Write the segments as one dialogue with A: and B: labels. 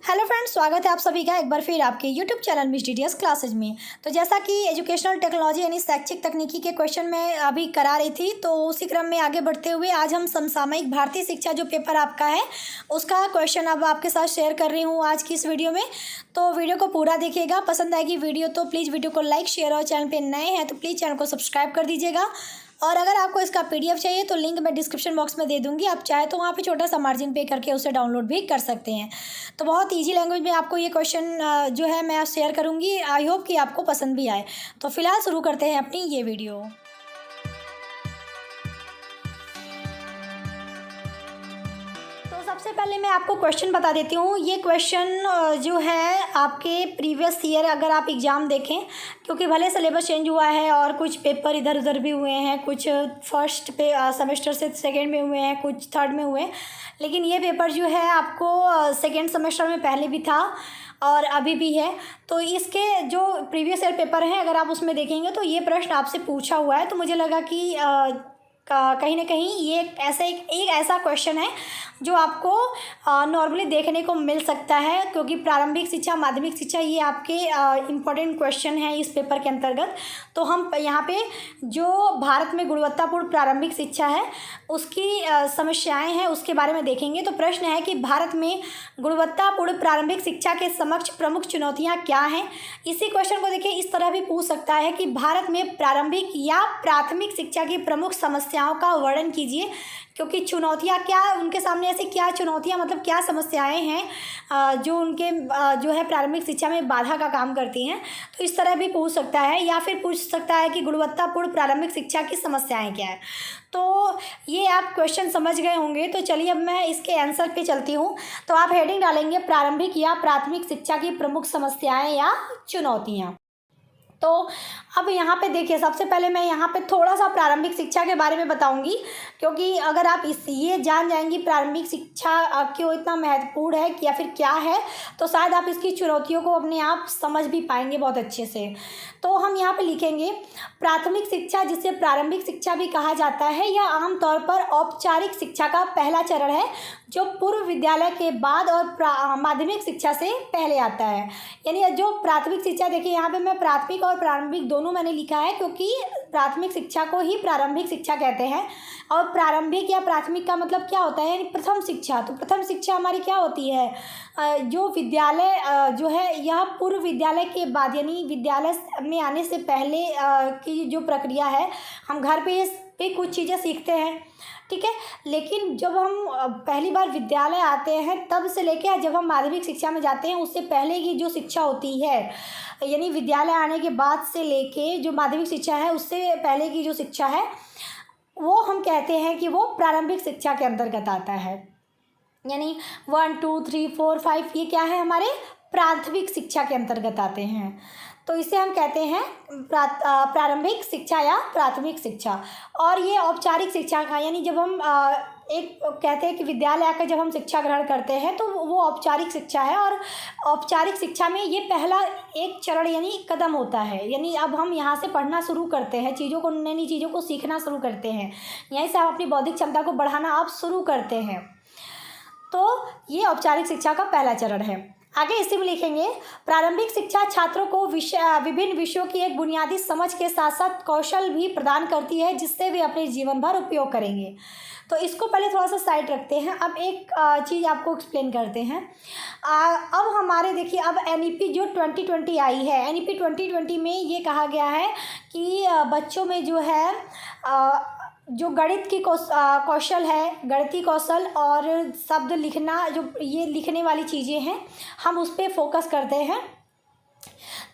A: Hello friends, स्वागत है आप सभी का एक बार फिर आपके YouTube channel miss DTS classes में। तो जैसा कि एजुकेशनल टेक्नोलॉजी यानी शैक्षिक तकनीकी के क्वेश्चन मैं अभी करा रही थी, तो उसी क्रम में आगे बढ़ते हुए आज हम समसामयिक भारतीय शिक्षा जो पेपर आपका है उसका क्वेश्चन अब आपके साथ शेयर कर रही हूँ आज की इस वीडियो में। तो वीडियो को पूरा देखिएगा, पसंद आएगी वीडियो तो प्लीज़ वीडियो को लाइक शेयर और चैनल पर नए हैं तो प्लीज़ चैनल को सब्सक्राइब कर दीजिएगा। और अगर आपको इसका पीडीएफ चाहिए तो लिंक मैं डिस्क्रिप्शन बॉक्स में दे दूंगी, आप चाहे तो वहाँ पे छोटा सा मार्जिन पे करके उसे डाउनलोड भी कर सकते हैं। तो बहुत इजी लैंग्वेज में आपको ये क्वेश्चन जो है मैं शेयर करूँगी। आई होप कि आपको पसंद भी आए। तो फिलहाल शुरू करते हैं अपनी ये वीडियो। तो सबसे पहले मैं आपको क्वेश्चन बता देती हूँ। ये क्वेश्चन जो है आपके प्रीवियस ईयर अगर आप एग्ज़ाम देखें, क्योंकि भले सिलेबस चेंज हुआ है और कुछ पेपर इधर उधर भी हुए हैं, कुछ फर्स्ट पे सेमेस्टर से सेकंड में हुए हैं, कुछ थर्ड में हुए, लेकिन ये पेपर जो है आपको सेकंड सेमेस्टर में पहले भी था और अभी भी है। तो इसके जो प्रीवियस ईयर पेपर हैं अगर आप उसमें देखेंगे तो ये प्रश्न आपसे पूछा हुआ है। तो मुझे लगा कि कहीं ना कहीं ये एक ऐसा क्वेश्चन है जो आपको नॉर्मली देखने को मिल सकता है, क्योंकि प्रारंभिक शिक्षा माध्यमिक शिक्षा ये आपके इम्पोर्टेंट क्वेश्चन है इस पेपर के अंतर्गत। तो हम यहाँ पे जो भारत में गुणवत्तापूर्ण प्रारंभिक शिक्षा है उसकी समस्याएं हैं उसके बारे में देखेंगे। तो प्रश्न है कि भारत में गुणवत्तापूर्ण प्रारंभिक शिक्षा के समक्ष प्रमुख चुनौतियाँ क्या हैं। इसी क्वेश्चन को देखिए इस तरह भी पूछ सकता है कि भारत में प्रारंभिक या प्राथमिक शिक्षा की प्रमुख समस्याओं का वर्णन कीजिए, क्योंकि चुनौतियाँ क्या उनके सामने ऐसी क्या चुनौतियाँ मतलब क्या समस्याएं हैं जो उनके जो है प्रारंभिक शिक्षा में बाधा का काम करती हैं। तो इस तरह भी पूछ सकता है, या फिर पूछ सकता है कि गुणवत्तापूर्ण प्रारंभिक शिक्षा की समस्याएं क्या है। तो ये आप क्वेश्चन समझ गए होंगे। तो चलिए अब मैं इसके आंसर पे चलती हूँ। तो आप हेडिंग डालेंगे प्रारंभिक या प्राथमिक शिक्षा की प्रमुख समस्याएं या चुनौतियाँ। तो अब यहाँ पे देखिए, सबसे पहले मैं यहाँ पे थोड़ा सा प्रारंभिक शिक्षा के बारे में बताऊंगी, क्योंकि अगर आप ये जान जाएंगी प्रारंभिक शिक्षा क्यों इतना महत्वपूर्ण है या फिर क्या है, तो शायद आप इसकी चुनौतियों को अपने आप समझ भी पाएंगे बहुत अच्छे से। तो हम यहाँ पे लिखेंगे प्राथमिक शिक्षा, जिसे प्रारंभिक शिक्षा भी कहा जाता है, यह आमतौर पर औपचारिक शिक्षा का पहला चरण है जो पूर्व विद्यालय के बाद और माध्यमिक शिक्षा से पहले आता है। यानी जो प्राथमिक शिक्षा, देखिए यहाँ पे मैं प्राथमिक और प्रारंभिक दोनों मैंने लिखा है, क्योंकि प्राथमिक शिक्षा को ही प्रारंभिक शिक्षा कहते हैं। और प्रारंभिक या प्राथमिक का मतलब क्या होता है, यानी प्रथम शिक्षा। तो प्रथम शिक्षा हमारी क्या होती है, जो विद्यालय जो है यह पूर्व विद्यालय के बाद, यानी विद्यालय में आने से पहले की जो प्रक्रिया है, हम घर पे कुछ चीज़ें सीखते हैं, ठीक है। लेकिन जब हम पहली बार विद्यालय आते हैं तब से लेकर जब हम माध्यमिक शिक्षा में जाते हैं उससे पहले की जो शिक्षा होती है, यानी विद्यालय आने के बाद से लेके जो माध्यमिक शिक्षा है उससे पहले की जो शिक्षा है वो हम कहते हैं कि वो प्रारंभिक शिक्षा के अंतर्गत आता है। यानी 1 2 3 4 5 ये क्या है, हमारे प्राथमिक शिक्षा के अंतर्गत आते हैं। तो इसे हम कहते हैं प्रारंभिक शिक्षा या प्राथमिक शिक्षा। और ये औपचारिक शिक्षा का, यानी जब हम एक कहते हैं कि विद्यालय आकर जब हम शिक्षा ग्रहण करते हैं तो वो औपचारिक शिक्षा है। और औपचारिक शिक्षा में ये पहला एक चरण यानी कदम होता है, यानी अब हम यहाँ से पढ़ना शुरू करते हैं, चीज़ों को, नई नई चीज़ों को सीखना शुरू करते हैं, यहीं से हम अपनी बौद्धिक क्षमता को बढ़ाना आप शुरू करते हैं। तो ये औपचारिक शिक्षा का पहला चरण है। आगे इसी में लिखेंगे प्रारंभिक शिक्षा छात्रों को विभिन्न विषयों की एक बुनियादी समझ के साथ साथ कौशल भी प्रदान करती है, जिससे वे अपने जीवन भर उपयोग करेंगे। तो इसको पहले थोड़ा सा साइड रखते हैं। अब एक चीज़ आपको एक्सप्लेन करते हैं। अब हमारे देखिए, अब एनईपी जो 2020 आई है, एनईपी 2020 में ये कहा गया है कि बच्चों में जो है जो गणित की कौशल है, गणितीय कौशल और शब्द लिखना, जो ये लिखने वाली चीज़ें हैं, हम उस पर फोकस करते हैं।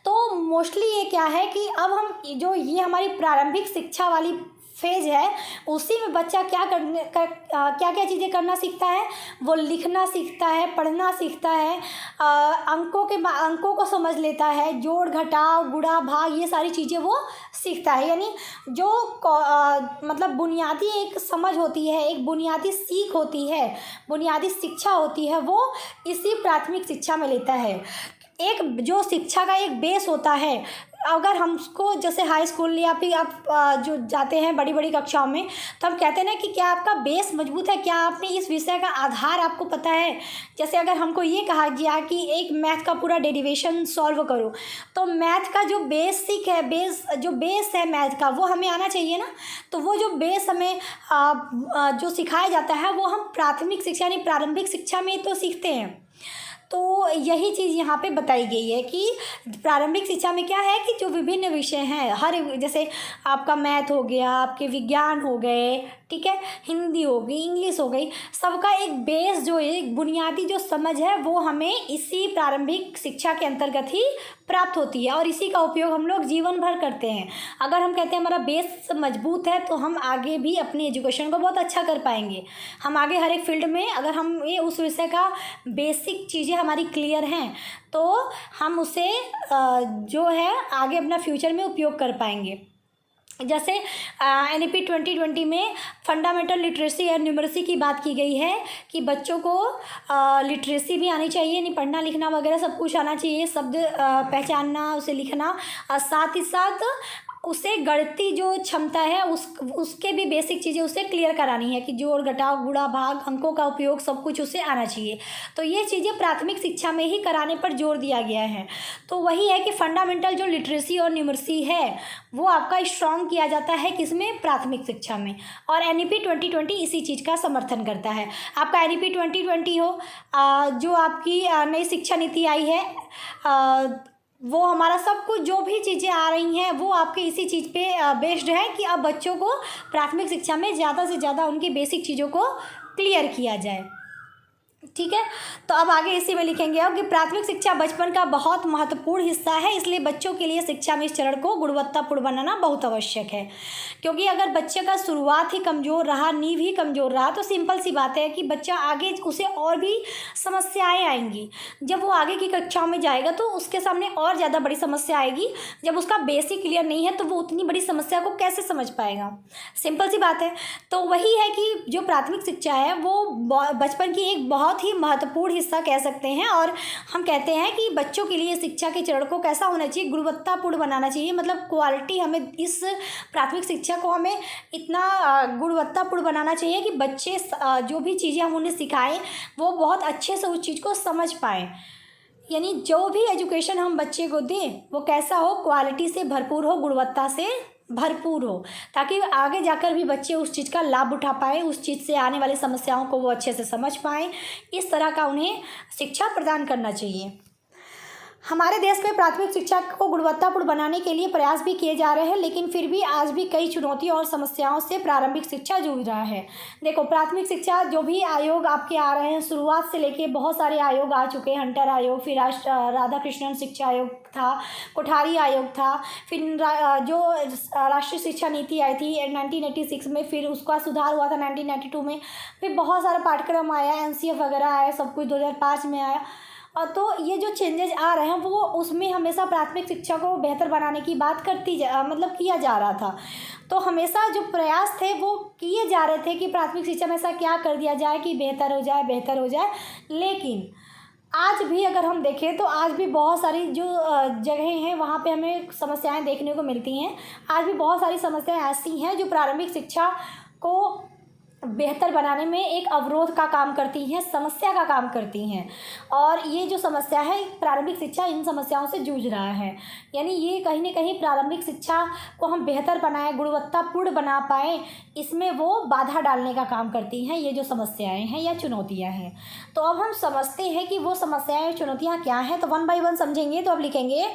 A: तो मोस्टली ये क्या है कि अब हम जो ये हमारी प्रारंभिक शिक्षा वाली फेज है उसी में बच्चा क्या क्या चीज़ें करना सीखता है, वो लिखना सीखता है, पढ़ना सीखता है, अंकों को समझ लेता है, जोड़ घटाव गुणा भाग ये सारी चीज़ें वो सीखता है। यानी जो मतलब बुनियादी एक समझ होती है, एक बुनियादी सीख होती है, बुनियादी शिक्षा होती है, वो इसी प्राथमिक शिक्षा में लेता है। एक जो शिक्षा का एक बेस होता है, अगर हमको जैसे हाई स्कूल या फिर आप जो जाते हैं बड़ी बड़ी कक्षाओं में, तो हम कहते हैं ना कि क्या आपका बेस मजबूत है, क्या आपने इस विषय का आधार आपको पता है। जैसे अगर हमको ये कहा गया कि एक मैथ का पूरा डेरिवेशन सॉल्व करो, तो मैथ का जो बेसिक है, जो बेस है मैथ का, वो हमें आना चाहिए ना। तो वो जो बेस हमें जो सिखाया जाता है वो हम प्राथमिक शिक्षा यानी प्रारंभिक शिक्षा में तो सीखते हैं। तो यही चीज़ यहाँ पे बताई गई है कि प्रारंभिक शिक्षा में क्या है कि जो विभिन्न विषय हैं, हर जैसे आपका मैथ हो गया, आपके विज्ञान हो गए, ठीक है, हिंदी हो गई, इंग्लिश हो गई, सबका एक बेस जो एक बुनियादी जो समझ है वो हमें इसी प्रारंभिक शिक्षा के अंतर्गत ही प्राप्त होती है और इसी का उपयोग हम लोग जीवन भर करते हैं। अगर हम कहते हैं हमारा बेस मजबूत है तो हम आगे भी अपनी एजुकेशन को बहुत अच्छा कर पाएंगे। हम आगे हर एक फील्ड में अगर हम ये उस विषय का बेसिक चीज़ें हमारी क्लियर हैं तो हम उसे जो है आगे अपना फ्यूचर में उपयोग कर पाएंगे। जैसे NEP 2020 में फंडामेंटल लिटरेसी एंड न्यूमरेसी की बात की गई है कि बच्चों को लिटरेसी भी आनी चाहिए, यानी पढ़ना लिखना वगैरह सब कुछ आना चाहिए, शब्द पहचानना, उसे लिखना, और साथ ही साथ उसे गणितीय जो क्षमता है उसके भी बेसिक चीज़ें उसे क्लियर करानी है कि जोड़ घटाव गुणा भाग अंकों का उपयोग सब कुछ उसे आना चाहिए। तो ये चीज़ें प्राथमिक शिक्षा में ही कराने पर जोर दिया गया है। तो वही है कि फंडामेंटल जो लिटरेसी और न्यूमरेसी है वो आपका स्ट्रॉन्ग किया जाता है किसमें, प्राथमिक शिक्षा में। और NEP 2020 इसी चीज़ का समर्थन करता है। आपका NEP 2020 हो जो आपकी नई शिक्षा नीति आई है, वो हमारा सब कुछ जो भी चीज़ें आ रही हैं वो आपके इसी चीज़ पे बेस्ड है कि अब बच्चों को प्राथमिक शिक्षा में ज़्यादा से ज़्यादा उनकी बेसिक चीज़ों को क्लियर किया जाए। ठीक है, तो अब आगे इसी में लिखेंगे अब कि प्राथमिक शिक्षा बचपन का बहुत महत्वपूर्ण हिस्सा है, इसलिए बच्चों के लिए शिक्षा में इस चरण को गुणवत्तापूर्ण बनाना बहुत आवश्यक है। क्योंकि अगर बच्चे का शुरुआत ही कमज़ोर रहा, नींव ही कमज़ोर रहा, तो सिंपल सी बात है कि बच्चा आगे उसे और भी समस्याएं आएंगी। जब वो आगे की कक्षाओं में जाएगा तो उसके सामने और ज़्यादा बड़ी समस्या आएगी। जब उसका बेसिक क्लियर नहीं है तो वो उतनी बड़ी समस्या को कैसे समझ पाएगा, सिंपल सी बात है। तो वही है कि जो प्राथमिक शिक्षा है वो बचपन की एक बहुत ही महत्वपूर्ण हिस्सा कह सकते हैं। और हम कहते हैं कि बच्चों के लिए शिक्षा के चरण को कैसा होना चाहिए, गुणवत्तापूर्ण बनाना चाहिए। मतलब क्वालिटी, हमें इस प्राथमिक शिक्षा को हमें इतना गुणवत्तापूर्ण बनाना चाहिए कि बच्चे जो भी चीज़ें हम उन्हें सिखाएं वो बहुत अच्छे से उस चीज़ को समझ पाएँ। यानी जो भी एजुकेशन हम बच्चे को दें वो कैसा हो, क्वालिटी से भरपूर हो, गुणवत्ता से भरपूर हो, ताकि आगे जाकर भी बच्चे उस चीज़ का लाभ उठा पाएँ, उस चीज़ से आने वाली समस्याओं को वो अच्छे से समझ पाएँ। इस तरह का उन्हें शिक्षा प्रदान करना चाहिए। हमारे देश में प्राथमिक शिक्षा को गुणवत्तापूर्ण बनाने के लिए प्रयास भी किए जा रहे हैं, लेकिन फिर भी आज भी कई चुनौतियों और समस्याओं से प्रारंभिक शिक्षा जूझ रहा है। देखो, प्राथमिक शिक्षा जो भी आयोग आपके आ रहे हैं, शुरुआत से लेके बहुत सारे आयोग आ चुके हैं। हंटर आयोग, फिर राधा कृष्णन शिक्षा आयोग था, कोठारी आयोग था, फिर जो राष्ट्रीय शिक्षा नीति आई थी 1986 में, फिर उसका सुधार हुआ था 1992 में, फिर बहुत सारा पाठ्यक्रम आया, NCF वगैरह आया, सब कुछ 2005 में आया। और तो ये जो चेंजेस आ रहे हैं वो उसमें हमेशा प्राथमिक शिक्षा को बेहतर बनाने की बात मतलब किया जा रहा था। तो हमेशा जो प्रयास थे वो किए जा रहे थे कि प्राथमिक शिक्षा में ऐसा क्या कर दिया जाए कि बेहतर हो जाए, बेहतर हो जाए। लेकिन आज भी अगर हम देखें तो आज भी बहुत सारी जो जगहें हैं वहाँ पे हमें समस्याएं देखने को मिलती हैं। आज भी बहुत सारी समस्याएं ऐसी हैं जो प्रारंभिक शिक्षा को बेहतर बनाने में एक अवरोध का काम करती हैं, समस्या का काम करती हैं। और ये जो समस्या है, प्रारंभिक शिक्षा इन समस्याओं से जूझ रहा है। यानी ये कहीं ना कहीं प्रारंभिक शिक्षा को हम बेहतर बनाएं, गुणवत्तापूर्ण बना पाएँ, इसमें वो बाधा डालने का काम करती हैं ये जो समस्याएं हैं या चुनौतियां हैं। तो अब हम समझते हैं कि वो समस्याएं चुनौतियां क्या हैं। तो 1 बाय 1 समझेंगे। तो अब लिखेंगे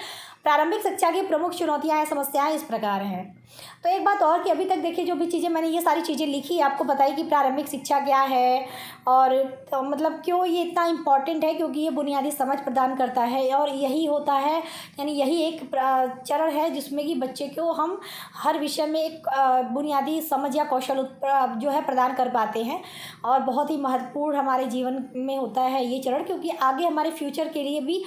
A: प्रारंभिक शिक्षा की प्रमुख चुनौतियां या समस्याएं इस प्रकार हैं। तो एक बात और कि अभी तक देखिए जो भी चीज़ें मैंने ये सारी चीज़ें लिखी आपको बताई कि प्रारंभिक शिक्षा क्या है और तो मतलब क्यों ये इतना इम्पॉर्टेंट है, क्योंकि ये बुनियादी समझ प्रदान करता है और यही होता है, यानी यही एक चरण है जिसमें कि बच्चे को हम हर विषय में एक बुनियादी समझ या कौशल जो है प्रदान कर पाते हैं। और बहुत ही महत्वपूर्ण हमारे जीवन में होता है ये चरण, क्योंकि आगे हमारे फ्यूचर के लिए भी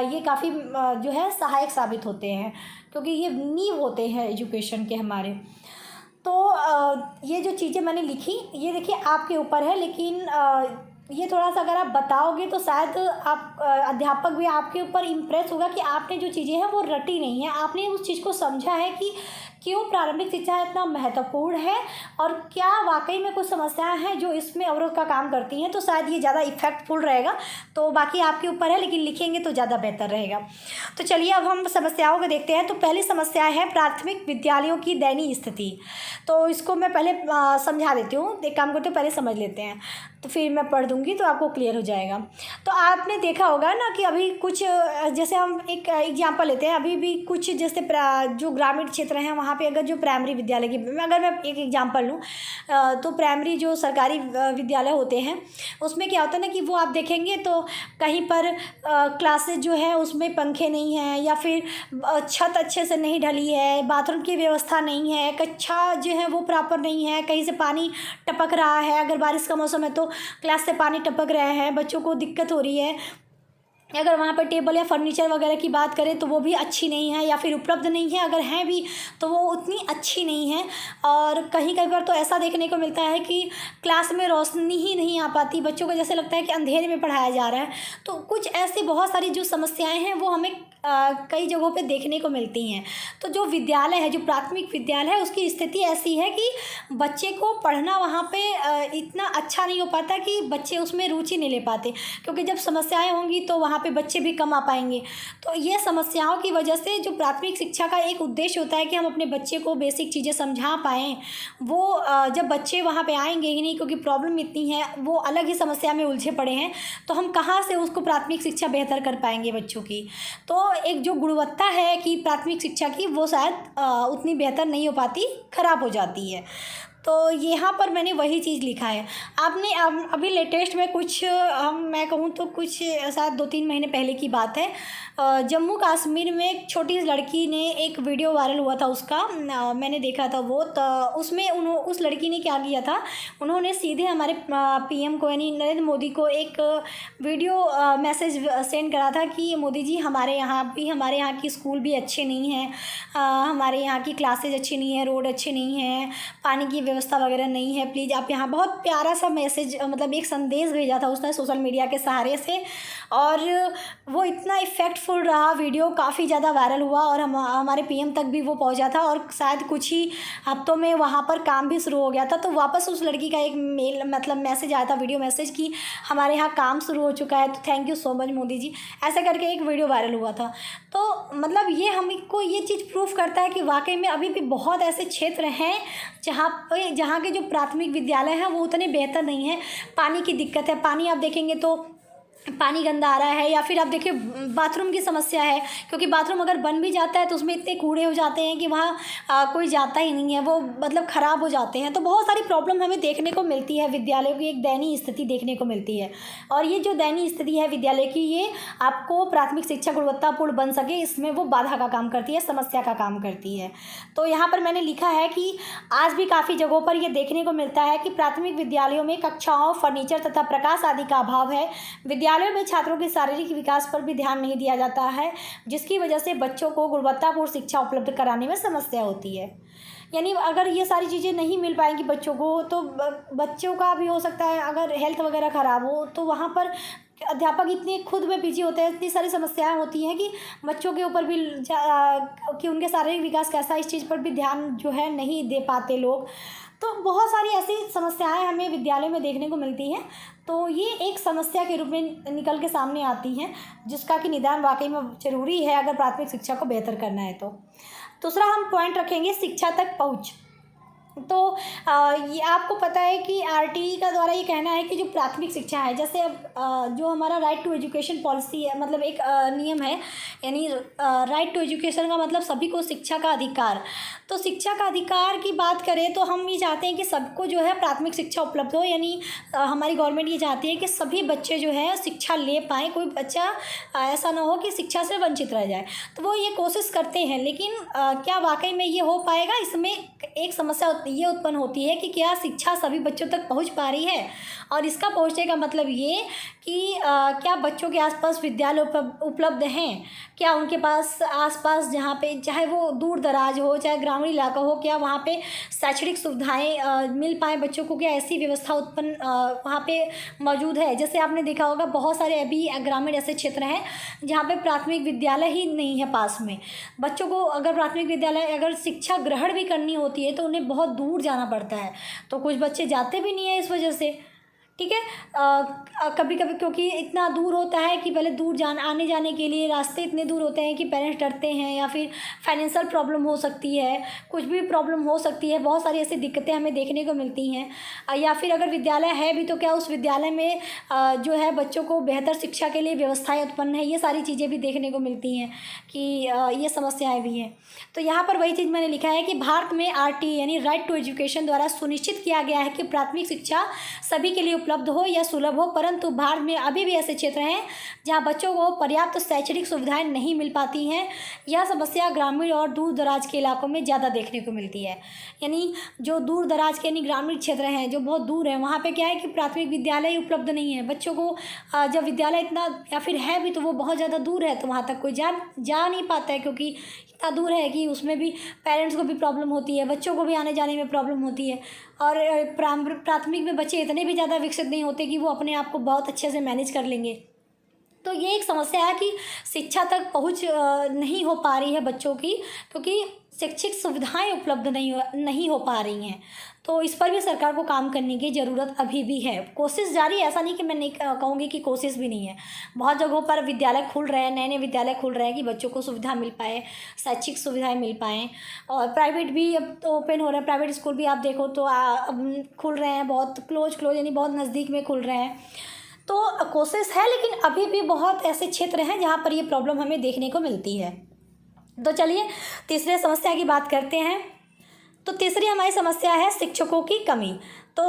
A: ये काफ़ी जो है सहायक साबित होते हैं, क्योंकि ये नींव होते हैं एजुकेशन के हमारे। तो ये जो चीज़ें मैंने लिखी ये देखिए आपके ऊपर है, लेकिन ये थोड़ा-सा अगर आप बताओगे तो शायद आप अध्यापक भी आपके ऊपर इम्प्रेस होगा कि आपने जो चीज़ें हैं वो रटी नहीं है। आपने उस चीज़ को समझा है कि क्यों प्रारंभिक शिक्षा इतना महत्वपूर्ण है और क्या वाक़ई में कुछ समस्याएँ हैं जो इसमें अवरोध का काम करती हैं, तो शायद ये ज़्यादा इफ़ेक्टफुल रहेगा। तो बाकी आपके ऊपर है, लेकिन लिखेंगे तो ज़्यादा बेहतर रहेगा। तो चलिए अब हम समस्याओं को देखते हैं। तो पहली समस्या है प्राथमिक विद्यालयों की दयनीय स्थिति। तो इसको मैं पहले समझा देती हूँ। एक काम करते हैं, पहले समझ लेते हैं, तो फिर मैं पढ़ दूँगी तो आपको क्लियर हो जाएगा। तो आपने देखा होगा ना कि अभी कुछ जैसे हम एक एग्जांपल लेते हैं, अभी भी कुछ जैसे जो ग्रामीण क्षेत्र हैं वहाँ पे अगर जो प्राइमरी विद्यालय की अगर मैं एक एग्जांपल लूँ, तो प्राइमरी जो सरकारी विद्यालय होते हैं उसमें क्या होता है ना कि वो आप देखेंगे तो कहीं पर क्लासेस जो है उसमें पंखे नहीं हैं, या फिर छत अच्छे से नहीं ढली है, बाथरूम की व्यवस्था नहीं है, कक्षा जो है वो प्रॉपर नहीं है, कहीं से पानी टपक रहा है, अगर बारिश का मौसम है तो क्लास से पानी टपक रहे हैं, बच्चों को दिक्कत हो रही है। अगर वहाँ पर टेबल या फर्नीचर वगैरह की बात करें तो वो भी अच्छी नहीं है या फिर उपलब्ध नहीं है, अगर हैं भी तो वो उतनी अच्छी नहीं है। और कहीं कहीं पर तो ऐसा देखने को मिलता है कि क्लास में रोशनी ही नहीं आ पाती, बच्चों को जैसे लगता है कि अंधेरे में पढ़ाया जा रहा है। तो कुछ ऐसी बहुत सारी जो समस्याएं हैं वो हमें कई जगहों पे देखने को मिलती हैं। तो जो विद्यालय है, जो प्राथमिक विद्यालय है, उसकी स्थिति ऐसी है कि बच्चे को पढ़ना वहाँ पे इतना अच्छा नहीं हो पाता कि बच्चे उसमें रुचि नहीं ले पाते, क्योंकि जब समस्याएं होंगी तो वहाँ पे बच्चे भी कम आ पाएंगे। तो ये समस्याओं की वजह से जो प्राथमिक शिक्षा का एक उद्देश्य होता है कि हम अपने बच्चे को बेसिक चीज़ें समझा पाएँ, वो जब बच्चे वहाँ पे आएंगे ही नहीं, क्योंकि प्रॉब्लम इतनी है, वो अलग ही समस्या में उलझे पड़े हैं, तो हम कहाँ से उसको प्राथमिक शिक्षा बेहतर कर पाएंगे बच्चों की। तो एक जो गुणवत्ता है कि प्राथमिक शिक्षा की, वो शायद उतनी बेहतर नहीं हो पाती, ख़राब हो जाती है। तो यहाँ पर मैंने वही चीज़ लिखा है। आपने अभी लेटेस्ट में कुछ मैं कहूँ तो कुछ शायद 2-3 महीने पहले की बात है, जम्मू कश्मीर में एक छोटी लड़की ने एक वीडियो वायरल हुआ था उसका, मैंने देखा था वो। तो उसमें उस लड़की ने क्या किया था, उन्होंने सीधे हमारे पीएम को यानी नरेंद्र मोदी को एक वीडियो मैसेज सेंड करा था कि मोदी जी हमारे यहाँ की स्कूल भी अच्छे नहीं हैं, हमारे यहाँ की क्लासेज अच्छी नहीं है, रोड अच्छे नहीं हैं, पानी की व्यवस्था वगैरह नहीं है, प्लीज़ आप यहाँ। बहुत प्यारा सा मैसेज, मतलब एक संदेश भेजा था उसने सोशल मीडिया के सहारे से, और वो इतना इफ़ेक्टफुल रहा, वीडियो काफ़ी ज़्यादा वायरल हुआ और हमारे पीएम तक भी वो पहुँचा था, और शायद कुछ ही हफ्तों में वहाँ पर काम भी शुरू हो गया था। तो वापस उस लड़की का एक मेल मतलब मैसेज आया था, वीडियो मैसेज, कि हमारे यहाँ काम शुरू हो चुका है, तो thank you so much Modi ji, ऐसा करके एक वीडियो वायरल हुआ था। तो मतलब ये हमको ये चीज़ प्रूफ करता है कि वाकई में अभी भी बहुत ऐसे क्षेत्र हैं जहाँ के जो प्राथमिक विद्यालय हैं वो उतने बेहतर नहीं हैं। पानी की दिक्कत है, पानी आप देखेंगे तो पानी गंदा आ रहा है, या फिर आप देखिए बाथरूम की समस्या है, क्योंकि बाथरूम अगर बन भी जाता है तो उसमें इतने कूड़े हो जाते हैं कि वहाँ कोई जाता ही नहीं है, वो मतलब ख़राब हो जाते हैं। तो बहुत सारी प्रॉब्लम हमें देखने को मिलती है, विद्यालयों की एक दयनीय स्थिति देखने को मिलती है। और ये जो दयनीय स्थिति है विद्यालय की, ये आपको प्राथमिक शिक्षा गुणवत्तापूर्ण बन सके, इसमें वो बाधा का काम करती है, समस्या का काम करती है। तो यहाँ पर मैंने लिखा है कि आज भी काफ़ी जगहों पर यह देखने को मिलता है कि प्राथमिक विद्यालयों में कक्षाओं, फर्नीचर तथा प्रकाश आदि का अभाव है। विद्यालयों में छात्रों के शारीरिक विकास पर भी ध्यान नहीं दिया जाता है, जिसकी वजह से बच्चों को गुणवत्तापूर्ण शिक्षा उपलब्ध कराने में समस्या होती है। यानी अगर ये सारी चीज़ें नहीं मिल पाएंगी बच्चों को, तो बच्चों का भी हो सकता है अगर हेल्थ वगैरह ख़राब हो, तो वहाँ पर अध्यापक इतने खुद में बिजी होते हैं, इतनी सारी समस्याएं होती हैं कि बच्चों के ऊपर भी कि उनके शारीरिक विकास कैसा, इस चीज़ पर भी ध्यान जो है नहीं दे पाते लोग। तो बहुत सारी ऐसी समस्याएं हमें विद्यालय में देखने को मिलती हैं। तो ये एक समस्या के रूप में निकल के सामने आती हैं, जिसका कि निदान वाकई में ज़रूरी है अगर प्राथमिक शिक्षा को बेहतर करना है। तो दूसरा हम पॉइंट रखेंगे शिक्षा तक पहुँच। तो ये आपको पता है कि आरटीई का द्वारा ये कहना है कि जो प्राथमिक शिक्षा है, जैसे अब जो हमारा राइट टू एजुकेशन पॉलिसी है, मतलब एक नियम है, यानी राइट टू एजुकेशन का मतलब सभी को शिक्षा का अधिकार। तो शिक्षा का अधिकार की बात करें तो हम ये चाहते हैं कि सबको जो है प्राथमिक शिक्षा उपलब्ध हो, यानी हमारी गवर्नमेंट ये चाहती है कि सभी बच्चे जो है शिक्षा ले पाएँ, कोई बच्चा ऐसा ना हो कि शिक्षा से वंचित रह जाए। तो वो ये कोशिश करते हैं, लेकिन क्या वाकई में ये हो पाएगा, इसमें एक समस्या ये उत्पन्न होती है कि क्या शिक्षा सभी बच्चों तक पहुंच पा रही है। और इसका पहुंचने का मतलब ये कि क्या बच्चों के आसपास विद्यालय उपलब्ध हैं, क्या उनके पास आसपास जहाँ पे चाहे वो दूर दराज हो चाहे ग्रामीण इलाका हो, क्या वहाँ पे शैक्षणिक सुविधाएं मिल पाए बच्चों को, क्या ऐसी व्यवस्था उत्पन्न वहाँ पे मौजूद है। जैसे आपने देखा होगा बहुत सारे अभी ग्रामीण ऐसे क्षेत्र हैं जहाँ पे प्राथमिक विद्यालय ही नहीं है पास में। बच्चों को अगर प्राथमिक विद्यालय अगर शिक्षा ग्रहण भी करनी होती है तो उन्हें बहुत दूर जाना पड़ता है, तो कुछ बच्चे जाते भी नहीं है इस वजह से। ठीक है, कभी कभी क्योंकि इतना दूर होता है कि पहले आने जाने के लिए रास्ते इतने दूर होते हैं कि पेरेंट्स डरते हैं, या फिर फाइनेंशियल प्रॉब्लम हो सकती है, कुछ भी प्रॉब्लम हो सकती है, बहुत सारी ऐसी दिक्कतें हमें देखने को मिलती हैं। या फिर अगर विद्यालय है भी तो क्या उस विद्यालय में जो है बच्चों को बेहतर शिक्षा के लिए व्यवस्थाएँ उत्पन्न है, ये सारी चीज़ें भी देखने को मिलती हैं कि ये समस्याएँ भी हैं। तो यहाँ पर वही चीज़ मैंने लिखा है कि भारत में RT यानी राइट टू एजुकेशन द्वारा सुनिश्चित किया गया है कि प्राथमिक शिक्षा सभी के लिए उपलब्ध हो या सुलभ हो, परंतु भारत में अभी भी ऐसे क्षेत्र हैं जहां बच्चों को पर्याप्त शैक्षणिक सुविधाएं नहीं मिल पाती हैं। यह समस्या ग्रामीण और दूर दराज के इलाकों में ज़्यादा देखने को मिलती है। यानी जो दूर दराज के यानी ग्रामीण क्षेत्र हैं जो बहुत दूर हैं, वहाँ पे क्या है कि प्राथमिक विद्यालय उपलब्ध नहीं है बच्चों को। जब विद्यालय इतना या फिर है भी तो वो बहुत ज़्यादा दूर है, तो वहाँ तक कोई जा नहीं पाता है, क्योंकि इतना दूर है कि उसमें भी पेरेंट्स को भी प्रॉब्लम होती है, बच्चों को भी आने जाने में प्रॉब्लम होती है। और प्राथमिक में बच्चे इतने भी ज़्यादा विकसित नहीं होते कि वो अपने आप को बहुत अच्छे से मैनेज कर लेंगे। तो ये एक समस्या है कि शिक्षा तक पहुंच नहीं हो पा रही है बच्चों की, क्योंकि शैक्षिक सुविधाएं उपलब्ध नहीं हो पा रही हैं। तो इस पर भी सरकार को काम करने की ज़रूरत अभी भी है। कोशिश जारी है, ऐसा नहीं कि मैं नहीं कहूँगी कि कोशिश भी नहीं है। बहुत जगहों पर विद्यालय खुल रहे हैं, नए नए विद्यालय खुल रहे हैं कि बच्चों को सुविधा मिल पाए, शैक्षिक सुविधाएं मिल पाएँ। और प्राइवेट भी अब तो ओपन हो रहे हैं, प्राइवेट स्कूल भी आप देखो तो अब खुल रहे हैं, बहुत क्लोज यानी बहुत नज़दीक में खुल रहे हैं। तो कोशिश है, लेकिन अभी भी बहुत ऐसे क्षेत्र हैं जहाँ पर ये प्रॉब्लम हमें देखने को मिलती है। तो चलिए तीसरे समस्या की बात करते हैं। तो तीसरी हमारी समस्या है शिक्षकों की कमी। तो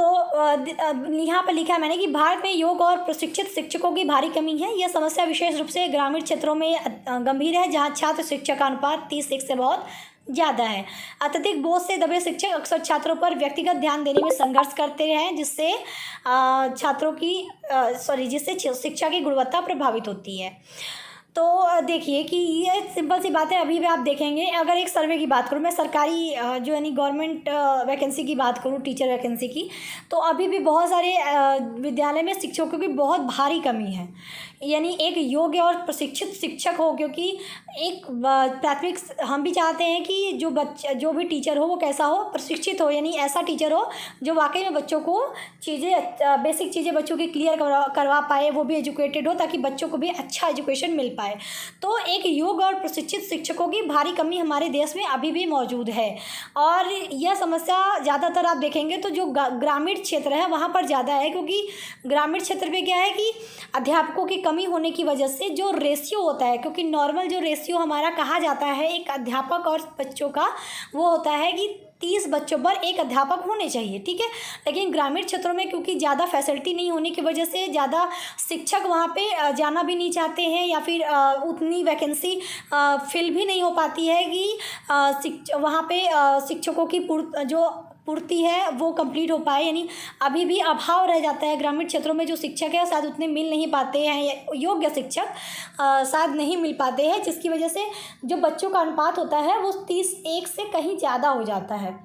A: यहाँ पर लिखा है मैंने कि भारत में योग्य और प्रशिक्षित शिक्षकों की भारी कमी है। यह समस्या विशेष रूप से ग्रामीण क्षेत्रों में गंभीर है, जहाँ छात्र शिक्षक का अनुपात 30:1 से बहुत ज़्यादा है। अत्यधिक बोझ से दबे शिक्षक अक्सर छात्रों पर व्यक्तिगत ध्यान देने में संघर्ष करते हैं, जिससे जिससे शिक्षा की गुणवत्ता प्रभावित होती है। तो देखिए कि ये सिंपल सी बात है। अभी भी आप देखेंगे, अगर एक सर्वे की बात करूँ मैं, सरकारी जो यानी गवर्नमेंट वैकेंसी की बात करूँ, टीचर वैकेंसी की, तो अभी भी बहुत सारे विद्यालय में शिक्षकों की बहुत भारी कमी है। यानी एक योग्य और प्रशिक्षित शिक्षक हो, क्योंकि एक प्राथमिक हम भी चाहते हैं कि जो भी टीचर हो वो कैसा हो, प्रशिक्षित हो, यानी ऐसा टीचर हो जो वाकई में बच्चों को बेसिक चीज़ें बच्चों की क्लियर करवा पाए, वो भी एजुकेटेड हो, ताकि बच्चों को भी अच्छा एजुकेशन मिल पाए। तो एक योग्य और प्रशिक्षित शिक्षकों की भारी कमी हमारे देश में अभी भी मौजूद है। और यह समस्या ज़्यादातर आप देखेंगे तो जो ग्रामीण क्षेत्र है वहाँ पर ज़्यादा है, क्योंकि ग्रामीण क्षेत्र में क्या है कि अध्यापकों की कमी होने की वजह से जो रेशियो होता है, क्योंकि नॉर्मल जो रेशियो हमारा कहा जाता है एक अध्यापक और बच्चों का, वो होता है कि 30 बच्चों पर एक अध्यापक होने चाहिए। ठीक है, लेकिन ग्रामीण क्षेत्रों में क्योंकि ज़्यादा फैसिलिटी नहीं होने की वजह से ज़्यादा शिक्षक वहाँ पे जाना भी नहीं चाहते हैं, या फिर उतनी वैकेंसी फिल भी नहीं हो पाती है कि वहाँ पे शिक्षकों की पूर्ति है वो कंप्लीट हो पाए। यानी अभी भी अभाव रह जाता है ग्रामीण क्षेत्रों में, जो शिक्षक है शायद उतने मिल नहीं पाते हैं, योग्य शिक्षक शायद नहीं मिल पाते हैं, जिसकी वजह से जो बच्चों का अनुपात होता है वो 30:1 से कहीं ज़्यादा हो जाता है।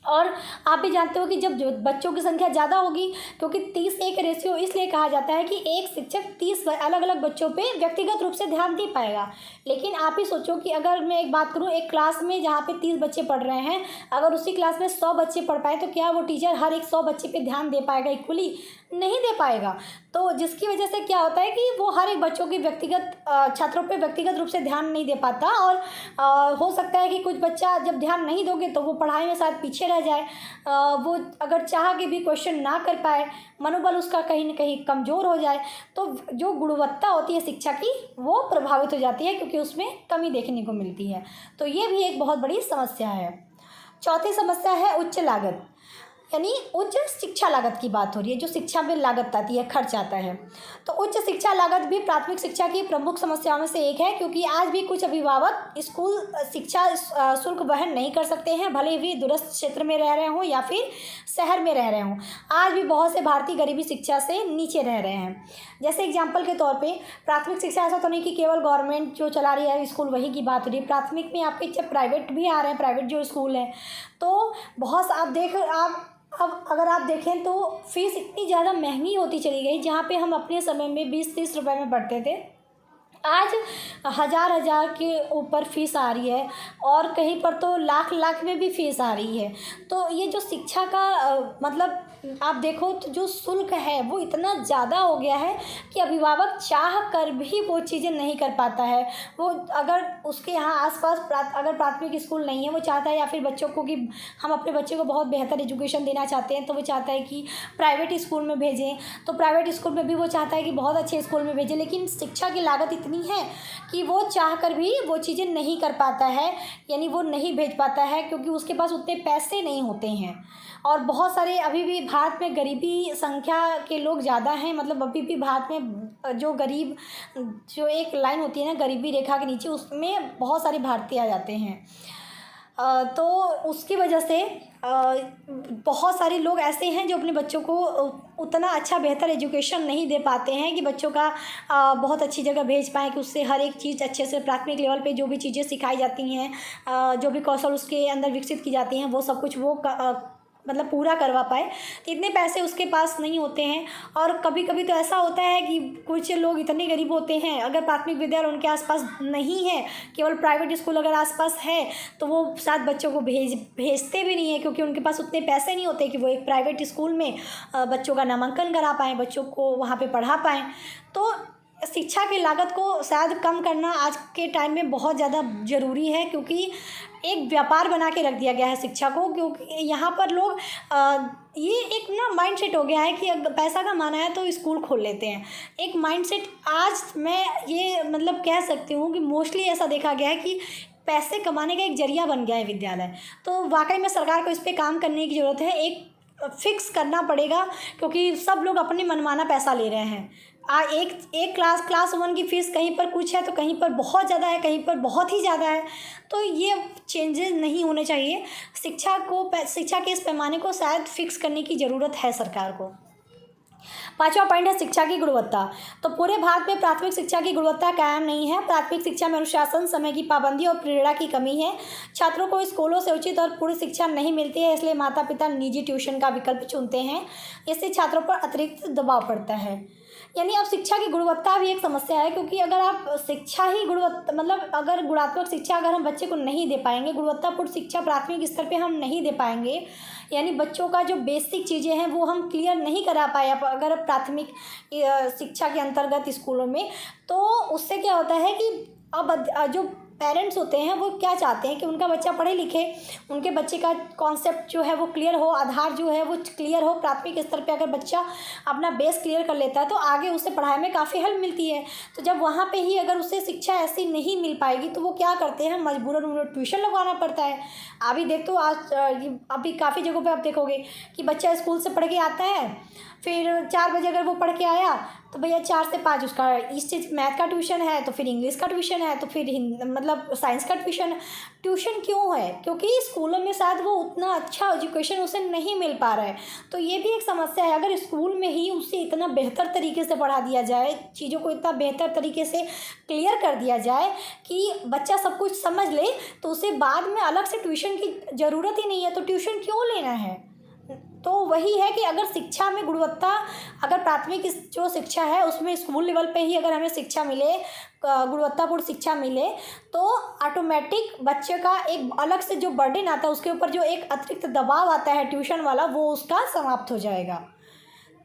A: और आप भी जानते हो कि जब बच्चों की संख्या ज़्यादा होगी, क्योंकि 30:1 रेशियो इसलिए कहा जाता है कि एक शिक्षक 30 अलग अलग बच्चों पे व्यक्तिगत रूप से ध्यान दे पाएगा। लेकिन आप ही सोचो कि अगर मैं एक बात करूँ, एक क्लास में जहाँ पे 30 बच्चे पढ़ रहे हैं, अगर उसी क्लास में 100 बच्चे पढ़ पाए, तो क्या वो टीचर हर एक 100 बच्चे पे ध्यान दे पाएगा इक्वली? नहीं दे पाएगा। तो जिसकी वजह से क्या होता है कि वो हर एक बच्चों की छात्रों पे व्यक्तिगत रूप से ध्यान नहीं दे पाता। और हो सकता है कि कुछ बच्चा जब ध्यान नहीं दोगे तो वो पढ़ाई में शायद पीछे रह जाए, वो अगर चाह के भी क्वेश्चन ना कर पाए, मनोबल उसका कहीं ना कहीं कमज़ोर हो जाए, तो जो गुणवत्ता होती है शिक्षा की वो प्रभावित हो जाती है, क्योंकि उसमें कमी देखने को मिलती है। तो ये भी एक बहुत बड़ी समस्या है। चौथी समस्या है उच्च लागत। यानी उच्च शिक्षा लागत की बात हो रही है, जो शिक्षा में लागत आती है, खर्च आता है। तो उच्च शिक्षा लागत भी प्राथमिक शिक्षा की प्रमुख समस्याओं में से एक है, क्योंकि आज भी कुछ अभिभावक स्कूल शिक्षा शुल्क वहन नहीं कर सकते हैं, भले ही दूरस्थ क्षेत्र में रह रहे हों या फिर शहर में रह रहे हों। आज भी बहुत से भारतीय गरीबी शिक्षा से नीचे रह रहे हैं। जैसे एग्जाम्पल के तौर पे प्राथमिक शिक्षा, ऐसा तो नहीं कि केवल गवर्नमेंट जो चला रही है स्कूल वही की बात हो रही है, प्राथमिक में आपके जब प्राइवेट भी आ रहे हैं, प्राइवेट जो स्कूल हैं, तो बहुत आप अब अगर आप देखें तो फ़ीस इतनी ज़्यादा महंगी होती चली गई। जहाँ पे हम अपने समय में 20-30 रुपए में पढ़ते थे, आज हज़ार के ऊपर फ़ीस आ रही है, और कहीं पर तो लाख में भी फ़ीस आ रही है। तो ये जो शिक्षा का मतलब आप देखो तो जो शुल्क है वो इतना ज़्यादा हो गया है कि अभिभावक चाह कर भी वो चीज़ें नहीं कर पाता है। वो अगर उसके यहाँ आसपास अगर प्राथमिक स्कूल नहीं है, वो चाहता है, या फिर बच्चों को कि हम अपने बच्चे को बहुत बेहतर एजुकेशन देना चाहते हैं, तो वो चाहता है कि प्राइवेट स्कूल में भेजें। तो प्राइवेट स्कूल में भी वो चाहता है कि बहुत अच्छे स्कूल में भेजें, लेकिन शिक्षा की लागत इतनी है कि वो चाह कर भी वो चीज़ें नहीं कर पाता है, यानी वो नहीं भेज पाता है, क्योंकि उसके पास उतने पैसे नहीं होते हैं। और बहुत सारे अभी भी भारत में गरीबी संख्या के लोग ज़्यादा हैं, मतलब अभी भी भारत में जो गरीब, जो एक लाइन होती है ना गरीबी रेखा के नीचे, उसमें बहुत सारे भारतीय आ जाते हैं। तो उसकी वजह से बहुत सारे लोग ऐसे हैं जो अपने बच्चों को उतना अच्छा बेहतर एजुकेशन नहीं दे पाते हैं कि बच्चों का बहुत अच्छी जगह भेज पाएँ, कि उससे हर एक चीज़ अच्छे से प्राथमिक लेवल पे जो भी चीज़ें सिखाई जाती हैं, जो भी कौशल उसके अंदर विकसित की जाती हैं, वो सब कुछ वो मतलब पूरा करवा पाए। तो इतने पैसे उसके पास नहीं होते हैं। और कभी कभी तो ऐसा होता है कि कुछ लोग इतने गरीब होते हैं, अगर प्राथमिक विद्यालय उनके आसपास नहीं है, केवल प्राइवेट स्कूल अगर आसपास है, तो वो साथ बच्चों को भेजते भी नहीं है, क्योंकि उनके पास उतने पैसे नहीं होते कि वो एक प्राइवेट स्कूल में बच्चों का नामांकन करा पाएँ, बच्चों को वहाँ पर पढ़ा पाएँ। तो शिक्षा की लागत को शायद कम करना आज के टाइम में बहुत ज़्यादा ज़रूरी है, क्योंकि एक व्यापार बना के रख दिया गया है शिक्षा को। क्योंकि यहाँ पर लोग ये एक ना माइंडसेट हो गया है कि अगर पैसा कमाना है तो स्कूल खोल लेते हैं। एक माइंडसेट आज मैं ये मतलब कह सकती हूँ कि मोस्टली ऐसा देखा गया है कि पैसे कमाने का एक जरिया बन गया है विद्यालय। तो वाकई में सरकार को इस पर काम करने की ज़रूरत है, एक फिक्स करना पड़ेगा, क्योंकि सब लोग अपने मनमाना पैसा ले रहे हैं। एक क्लास 1 की फ़ीस कहीं पर कुछ है तो कहीं पर बहुत ज़्यादा है, कहीं पर बहुत ही ज़्यादा है। तो ये चेंजेस नहीं होने चाहिए। शिक्षा के इस पैमाने को शायद फिक्स करने की ज़रूरत है सरकार को। 5वां पॉइंट है शिक्षा की गुणवत्ता। तो पूरे भारत में प्राथमिक शिक्षा की गुणवत्ता कायम नहीं है। प्राथमिक शिक्षा में अनुशासन, समय की पाबंदी और प्रेरणा की कमी है। छात्रों को स्कूलों से उचित और पूर्ण शिक्षा नहीं मिलती है, इसलिए माता पिता निजी ट्यूशन का विकल्प चुनते हैं। इससे छात्रों पर अतिरिक्त दबाव पड़ता है। यानी अब शिक्षा की गुणवत्ता भी एक समस्या है, क्योंकि अगर आप शिक्षा ही गुणवत्ता मतलब अगर गुणात्मक शिक्षा अगर हम बच्चे को नहीं दे पाएंगे, गुणवत्तापूर्ण शिक्षा प्राथमिक स्तर पे हम नहीं दे पाएंगे, यानी बच्चों का जो बेसिक चीज़ें हैं वो हम क्लियर नहीं करा पाए अगर प्राथमिक शिक्षा के अंतर्गत स्कूलों में, तो उससे क्या होता है कि अब जो पेरेंट्स होते हैं वो क्या चाहते हैं कि उनका बच्चा पढ़े लिखे, उनके बच्चे का कॉन्सेप्ट जो है वो क्लियर हो, आधार जो है वो क्लियर हो। प्राथमिक स्तर पे अगर बच्चा अपना बेस क्लियर कर लेता है तो आगे उसे पढ़ाई में काफ़ी हेल्प मिलती है। तो जब वहाँ पे ही अगर उसे शिक्षा ऐसी नहीं मिल पाएगी तो वो क्या करते हैं, मजबूरन उन्हें ट्यूशन लगवाना पड़ता है। अभी देख तो आज अभी काफ़ी जगहों पर आप देखोगे कि बच्चा स्कूल से पढ़ के आता है, फिर 4 बजे अगर वो पढ़ के आया तो भैया 4 से 5 उसका इस चीज़ मैथ का ट्यूशन है, तो फिर इंग्लिश का ट्यूशन है, तो फिर मतलब साइंस का ट्यूशन है। ट्यूशन क्यों है? क्योंकि स्कूलों में शायद वो उतना अच्छा एजुकेशन उसे नहीं मिल पा रहा है। तो ये भी एक समस्या है। अगर स्कूल में ही उसे इतना बेहतर तरीके से पढ़ा दिया जाए, चीज़ों को इतना बेहतर तरीके से क्लियर कर दिया जाए कि बच्चा सब कुछ समझ ले, तो उसे बाद में अलग से ट्यूशन की ज़रूरत ही नहीं है। तो ट्यूशन क्यों लेना है? तो वही है कि अगर शिक्षा में गुणवत्ता, अगर प्राथमिक जो शिक्षा है उसमें स्कूल लेवल पे ही अगर हमें शिक्षा मिले, गुणवत्तापूर्ण शिक्षा मिले, तो ऑटोमेटिक बच्चे का एक अलग से जो बर्डन आता है, उसके ऊपर जो एक अतिरिक्त दबाव आता है ट्यूशन वाला, वो उसका समाप्त हो जाएगा।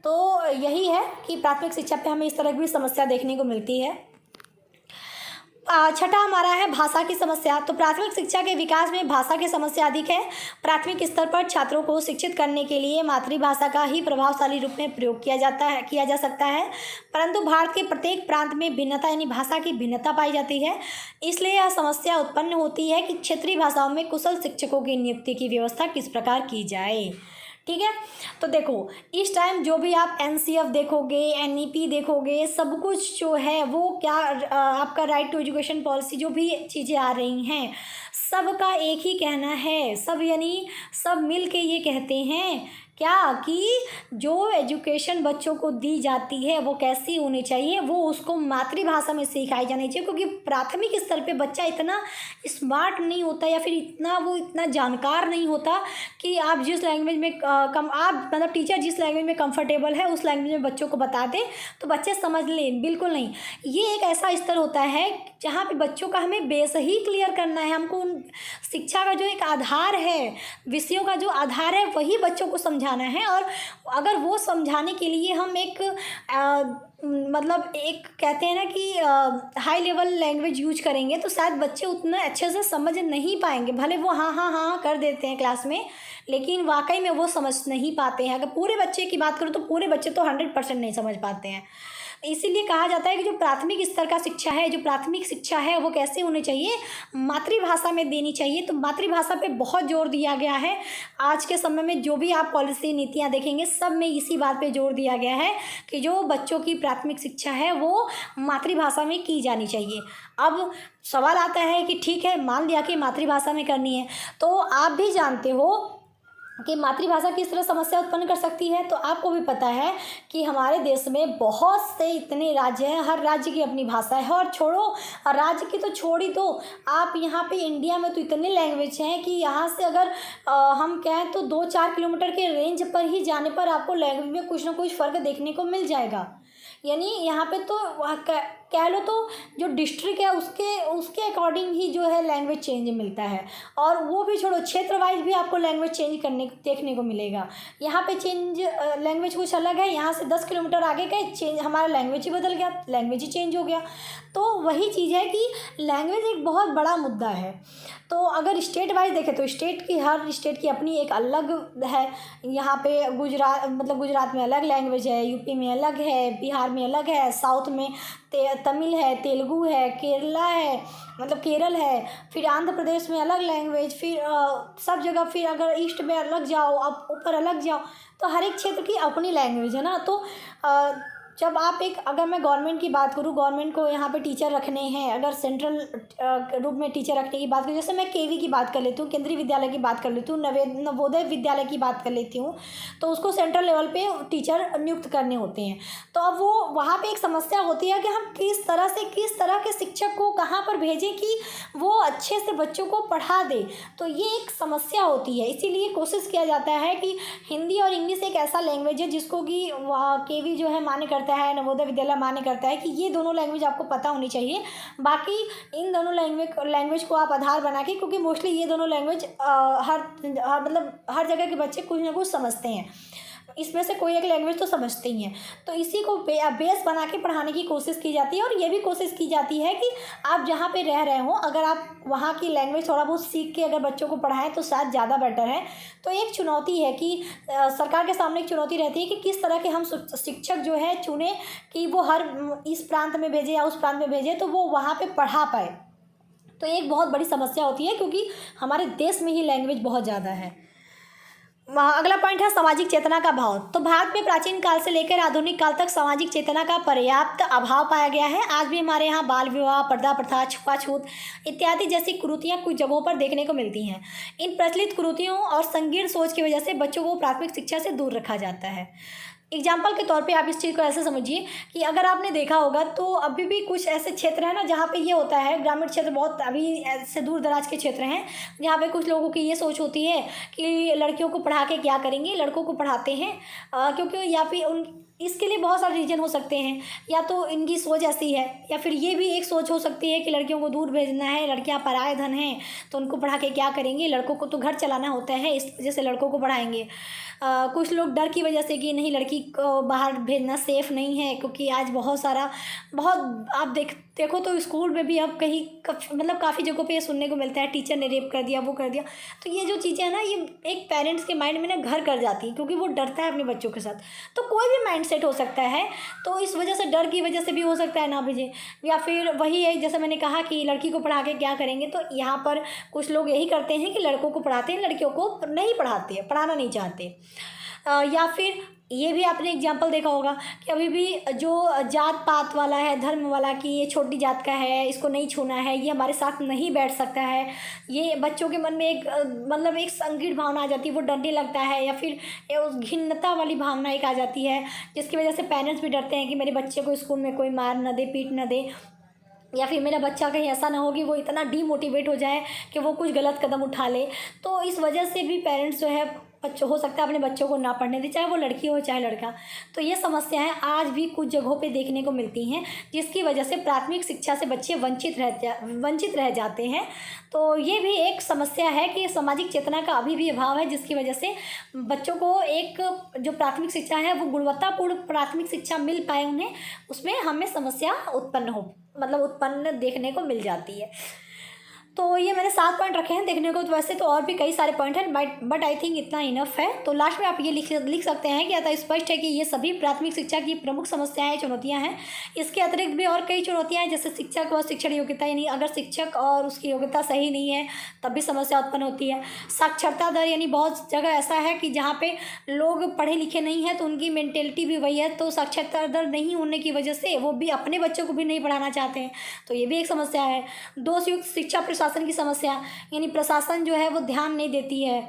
A: तो यही है कि प्राथमिक शिक्षा पे हमें इस तरह की भी समस्या देखने को मिलती है। छठा हमारा है भाषा की समस्या। तो प्राथमिक शिक्षा के विकास में भाषा की समस्या अधिक है। प्राथमिक स्तर पर छात्रों को शिक्षित करने के लिए मातृभाषा का ही प्रभावशाली रूप में प्रयोग किया जा सकता है, परंतु भारत के प्रत्येक प्रांत में भिन्नता यानी भाषा की भिन्नता पाई जाती है। इसलिए यह समस्या उत्पन्न होती है कि क्षेत्रीय भाषाओं में कुशल शिक्षकों की नियुक्ति की व्यवस्था किस प्रकार की जाए। ठीक है। तो देखो इस टाइम जो भी आप एनसीएफ देखोगे, एनईपी देखोगे, सब कुछ जो है वो क्या आपका राइट टू एजुकेशन पॉलिसी जो भी चीज़ें आ रही हैं सबका एक ही कहना है, सब यानी सब मिल के ये कहते हैं क्या कि जो एजुकेशन बच्चों को दी जाती है वो कैसी होनी चाहिए, वो उसको मातृभाषा में सिखाई जानी चाहिए। क्योंकि प्राथमिक स्तर पे बच्चा इतना स्मार्ट नहीं होता या फिर इतना जानकार नहीं होता कि आप जिस लैंग्वेज में आप मतलब टीचर जिस लैंग्वेज में कंफर्टेबल है उस लैंग्वेज में बच्चों को बता दें तो बच्चे समझ लें, बिल्कुल नहीं। ये एक ऐसा स्तर होता है जहाँ पे बच्चों का हमें बेस ही क्लियर करना है। हमको शिक्षा का जो एक आधार है, विषयों का जो आधार है वही बच्चों को समझाना है। और अगर वो समझाने के लिए हम एक मतलब एक कहते हैं ना कि हाई लेवल लैंग्वेज यूज करेंगे तो शायद बच्चे उतना अच्छे से समझ नहीं पाएंगे। भले वो हाँ हाँ हाँ कर देते हैं क्लास में, लेकिन वाकई में वो समझ नहीं पाते हैं। अगर पूरे बच्चे की बात करूँ तो पूरे बच्चे तो 100% नहीं समझ पाते हैं। इसीलिए कहा जाता है कि जो प्राथमिक स्तर का शिक्षा है, जो प्राथमिक शिक्षा है वो कैसे होनी चाहिए, मातृभाषा में देनी चाहिए। तो मातृभाषा पे बहुत जोर दिया गया है। आज के समय में जो भी आप पॉलिसी नीतियाँ देखेंगे सब में इसी बात पे जोर दिया गया है कि जो बच्चों की प्राथमिक शिक्षा है वो मातृभाषा में की जानी चाहिए। अब सवाल आता है कि ठीक है, मान लिया कि मातृभाषा में करनी है, तो आप भी जानते हो कि मातृभाषा किस तरह समस्या उत्पन्न कर सकती है। तो आपको भी पता है कि हमारे देश में बहुत से इतने राज्य हैं, हर राज्य की अपनी भाषा है। और छोड़ो राज्य की तो छोड़ ही दो, आप यहाँ पे इंडिया में तो इतने लैंग्वेज हैं कि यहाँ से अगर हम कहें तो 2-4 किलोमीटर के रेंज पर ही जाने पर आपको लैंग्वेज में कुछ ना कुछ फ़र्क देखने को मिल जाएगा। यानी यहाँ पे तो कह लो तो जो डिस्ट्रिक्ट है उसके अकॉर्डिंग ही जो है लैंग्वेज चेंज मिलता है। और वो भी छोड़ो, क्षेत्र वाइज भी आपको लैंग्वेज चेंज देखने को मिलेगा। यहाँ पे चेंज लैंग्वेज कुछ अलग है, यहाँ से 10 किलोमीटर आगे गए चेंज हमारा लैंग्वेज ही बदल गया, लैंग्वेज ही चेंज हो गया। तो वही चीज़ है कि लैंग्वेज एक बहुत बड़ा मुद्दा है। तो अगर स्टेट वाइज देखें तो हर स्टेट की अपनी एक अलग है। यहाँ पे गुजरात में अलग लैंग्वेज है, यूपी में अलग है, बिहार में अलग है, साउथ में तमिल है, तेलुगु है, केरल है, फिर आंध्र प्रदेश में अलग लैंग्वेज, फिर सब जगह, फिर अगर ईस्ट में अलग जाओ, अब ऊपर अलग जाओ, तो हर एक क्षेत्र की अपनी लैंग्वेज है ना। तो जब आप अगर मैं गवर्नमेंट की बात करूँ, गवर्नमेंट को यहाँ पे टीचर रखने हैं, अगर सेंट्रल रूप में टीचर रखने की बात करूँ, जैसे मैं केवी की बात कर लेती हूँ, केंद्रीय विद्यालय की बात कर लेती हूँ, नवोदय विद्यालय की बात कर लेती हूँ, तो उसको सेंट्रल लेवल पे टीचर नियुक्त करने होते हैं। तो अब वो वहाँ पे एक समस्या होती है कि हम किस तरह के शिक्षक को कहाँ पर भेजें कि वो अच्छे से बच्चों को पढ़ा दे। तो ये एक समस्या होती है। इसीलिए कोशिश किया जाता है कि हिंदी और इंग्लिश एक ऐसा लैंग्वेज है जिसको कि केवी जो है मान्य करता है, नवोदय विद्यालय मान्य करता है कि ये दोनों लैंग्वेज आपको पता होनी चाहिए। बाकी इन दोनों लैंग्वेज को आप आधार बना के, क्योंकि मोस्टली ये दोनों लैंग्वेज हर जगह के बच्चे कुछ ना कुछ समझते हैं, इसमें से कोई एक लैंग्वेज तो समझते ही हैं। तो इसी को बेस बना के पढ़ाने की कोशिश की जाती है। और ये भी कोशिश की जाती है कि आप जहाँ पे रह रहे हो, अगर आप वहाँ की लैंग्वेज थोड़ा बहुत सीख के अगर बच्चों को पढ़ाएं तो शायद ज़्यादा बेटर है। तो एक चुनौती है कि सरकार के सामने एक चुनौती रहती है कि किस तरह के हम शिक्षक जो है चुने कि वो हर इस प्रांत में भेजे या उस प्रांत में भेजे तो वो वहाँ पर पढ़ा पाए। तो एक बहुत बड़ी समस्या होती है क्योंकि हमारे देश में ही लैंग्वेज बहुत ज़्यादा है। अगला पॉइंट है सामाजिक चेतना का अभाव। तो भारत में प्राचीन काल से लेकर आधुनिक काल तक सामाजिक चेतना का पर्याप्त अभाव पाया गया है। आज भी हमारे यहाँ बाल विवाह, पर्दा प्रथा, छुआछूत इत्यादि जैसी कुरीतियाँ कुछ जगहों पर देखने को मिलती हैं। इन प्रचलित कुरीतियों और संकीर्ण सोच की वजह से बच्चों को प्राथमिक शिक्षा से दूर रखा जाता है। एग्जाम्पल के तौर पे आप इस चीज़ को ऐसे समझिए कि अगर आपने देखा होगा तो अभी भी कुछ ऐसे क्षेत्र हैं ना जहाँ पे ये होता है, ग्रामीण क्षेत्र बहुत अभी ऐसे दूर दराज के क्षेत्र हैं जहाँ पे कुछ लोगों की ये सोच होती है कि लड़कियों को पढ़ा के क्या करेंगे, लड़कों को पढ़ाते हैं क्योंकि या फिर इसके लिए बहुत सारे रीजन हो सकते हैं। या तो इनकी सोच ऐसी है या फिर ये भी एक सोच हो सकती है कि लड़कियों को दूर भेजना है, लड़कियां पराये धन हैं तो उनको पढ़ा के क्या करेंगे, लड़कों को तो घर चलाना होता है, इस वजह से लड़कों को पढ़ाएंगे। कुछ लोग डर की वजह से कि नहीं लड़की को बाहर भेजना सेफ़ नहीं है, क्योंकि आज बहुत आप देखो तो स्कूल में भी अब कहीं मतलब काफ़ी जगहों पे ये सुनने को मिलता है, टीचर ने रेप कर दिया, वो कर दिया। तो ये जो चीज़ें हैं ना, ये एक पेरेंट्स के माइंड में ना घर कर जाती हैं, क्योंकि वो डरता है अपने बच्चों के साथ। तो कोई भी माइंड सेट हो सकता है, तो इस वजह से, डर की वजह से भी हो सकता है ना भेजें। या फिर वही है, जैसे मैंने कहा कि लड़की को पढ़ा के क्या करेंगे, तो यहाँ पर कुछ लोग यही करते हैं कि लड़कों को पढ़ाते हैं, लड़कियों को नहीं पढ़ाते, पढ़ाना नहीं चाहते। या फिर ये भी आपने एग्जाम्पल देखा होगा कि अभी भी जो जात पात वाला है, धर्म वाला, कि ये छोटी जात का है, इसको नहीं छूना है, ये हमारे साथ नहीं बैठ सकता है, ये बच्चों के मन में एक मतलब एक संकीर्ण भावना आ जाती है, वो डरने लगता है। या फिर ये उस घिन्नता वाली भावना एक आ जाती है, जिसकी वजह से पेरेंट्स भी डरते हैं कि मेरे बच्चे को स्कूल में कोई मार न दे, पीट न दे, या फिर मेरा बच्चा कहीं ऐसा ना हो कि वो इतना डीमोटिवेट हो जाए कि वो कुछ गलत कदम उठा ले। तो इस वजह से भी पेरेंट्स जो है, बच्चों हो सकता है अपने बच्चों को ना पढ़ने दें, चाहे वो लड़की हो चाहे लड़का। तो ये समस्याएं आज भी कुछ जगहों पे देखने को मिलती हैं, जिसकी वजह से प्राथमिक शिक्षा से बच्चे वंचित रह जाते हैं। तो ये भी एक समस्या है कि सामाजिक चेतना का अभी भी अभाव है, जिसकी वजह से बच्चों को एक जो प्राथमिक शिक्षा है, वो गुणवत्तापूर्ण प्राथमिक शिक्षा मिल पाए उन्हें, उसमें हमें समस्या उत्पन्न देखने को मिल जाती है। तो ये मैंने 7 पॉइंट रखे हैं देखने को, तो वैसे तो और भी कई सारे पॉइंट हैं, बट आई थिंक इतना इनफ है। तो लास्ट में आप ये लिख सकते हैं कि अतः स्पष्ट है कि ये सभी प्राथमिक शिक्षा की प्रमुख समस्याएं, चुनौतियां हैं। इसके अतिरिक्त भी और कई चुनौतियां हैं, जैसे शिक्षक व शिक्षण योग्यता, यानी अगर शिक्षक और उसकी योग्यता सही नहीं है तब भी समस्या उत्पन्न होती है। साक्षरता दर, यानी बहुत जगह ऐसा है कि जहाँ पे लोग पढ़े लिखे नहीं हैं तो उनकी मेंटेलिटी भी वही है, तो साक्षरता दर नहीं होने की वजह से वो भी अपने बच्चों को भी नहीं पढ़ाना चाहते हैं, तो ये भी एक समस्या है। दोषयुक्त शिक्षा प्रशासन की समस्या, यानी प्रशासन जो है वो ध्यान नहीं देती है,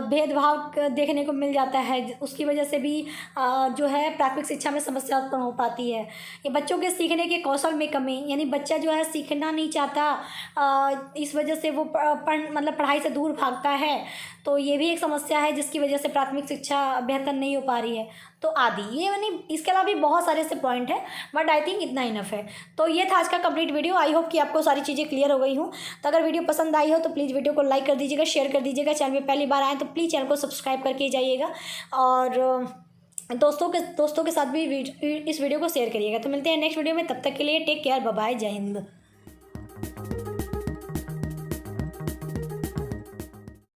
A: भेदभाव देखने को मिल जाता है, उसकी वजह से भी जो है प्राथमिक शिक्षा में समस्या उत्पन्न हो पाती है। ये बच्चों के सीखने के कौशल में कमी, यानी बच्चा जो है सीखना नहीं चाहता, इस वजह से वो पढ़ाई से दूर भागता है, तो ये भी एक समस्या है, जिसकी वजह से प्राथमिक शिक्षा बेहतर नहीं हो पा रही है। तो आदि ये, यानी इसके अलावा भी बहुत सारे से पॉइंट हैं, बट आई थिंक इतना इनफ है। तो ये था आज का कंप्लीट वीडियो। आई होप कि आपको सारी चीज़ें क्लियर हो गई हूँ। तो अगर वीडियो पसंद आई हो तो प्लीज़ वीडियो को लाइक कर दीजिएगा, शेयर कर दीजिएगा। चैनल में पहली बार आए तो प्लीज़ चैनल को सब्सक्राइब करके जाइएगा, और दोस्तों के साथ भी इस वीडियो को शेयर करिएगा। तो मिलते हैं नेक्स्ट वीडियो में, तब तक के लिए टेक केयर, बाय बाय, जय हिंद।